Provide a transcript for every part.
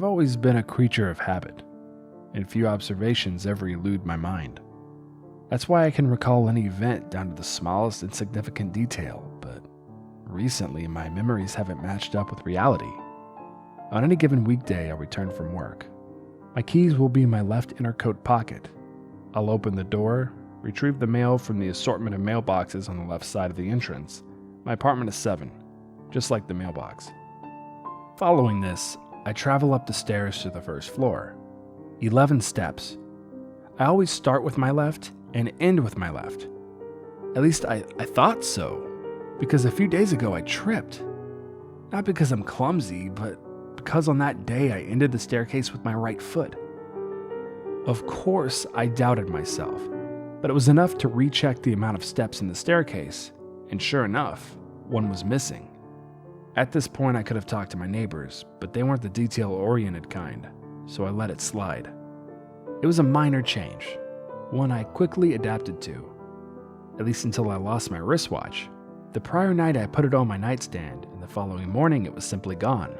I've always been a creature of habit, and few observations ever elude my mind. That's why I can recall any event down to the smallest insignificant detail, but recently my memories haven't matched up with reality. On any given weekday I'll return from work. My keys will be in my left inner coat pocket. I'll open the door, retrieve the mail from the assortment of mailboxes on the left side of the entrance. My apartment is 7, just like the mailbox. Following this, I travel up the stairs to the first floor. 11 steps. I always start with my left and end with my left. At least I thought so, because a few days ago I tripped. Not because I'm clumsy, but because on that day I ended the staircase with my right foot. Of course, I doubted myself, but it was enough to recheck the amount of steps in the staircase, and sure enough, one was missing. At this point, I could have talked to my neighbors, but they weren't the detail-oriented kind, so I let it slide. It was a minor change, one I quickly adapted to, at least until I lost my wristwatch. The prior night I put it on my nightstand, and the following morning it was simply gone.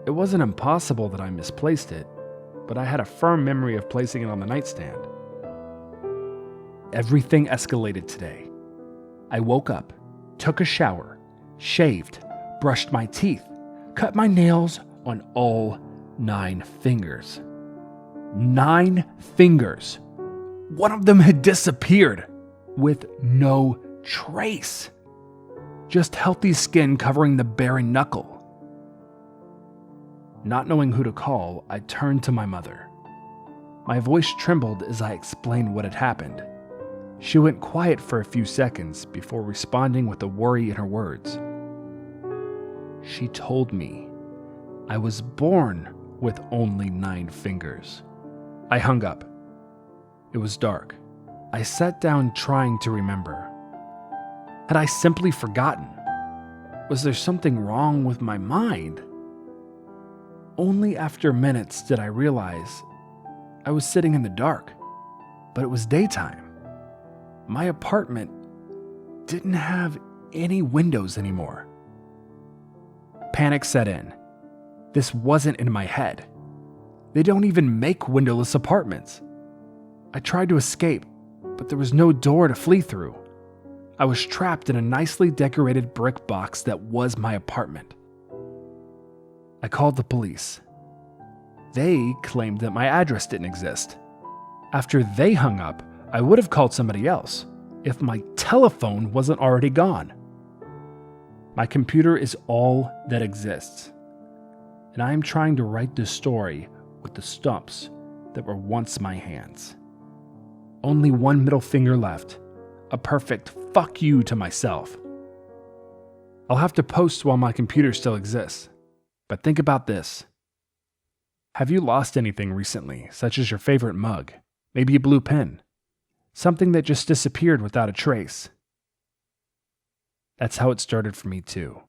It wasn't impossible that I misplaced it, but I had a firm memory of placing it on the nightstand. Everything escalated today. I woke up, took a shower, shaved, brushed my teeth, cut my nails on all 9 fingers. 9 fingers! One of them had disappeared, with no trace. Just healthy skin covering the barren knuckle. Not knowing who to call, I turned to my mother. My voice trembled as I explained what had happened. She went quiet for a few seconds before responding with a worry in her words. She told me I was born with only 9 fingers. I hung up. It was dark. I sat down trying to remember. Had I simply forgotten? Was there something wrong with my mind? Only after minutes did I realize I was sitting in the dark, but it was daytime. My apartment didn't have any windows anymore. Panic set in. This wasn't in my head. They don't even make windowless apartments. I tried to escape, but there was no door to flee through. I was trapped in a nicely decorated brick box that was my apartment. I called the police. They claimed that my address didn't exist. After they hung up, I would have called somebody else if my telephone wasn't already gone. My computer is all that exists, and I am trying to write this story with the stumps that were once my hands. Only one middle finger left, a perfect fuck you to myself. I'll have to post while my computer still exists, but think about this. Have you lost anything recently, such as your favorite mug, maybe a blue pen? Something that just disappeared without a trace. That's how it started for me too.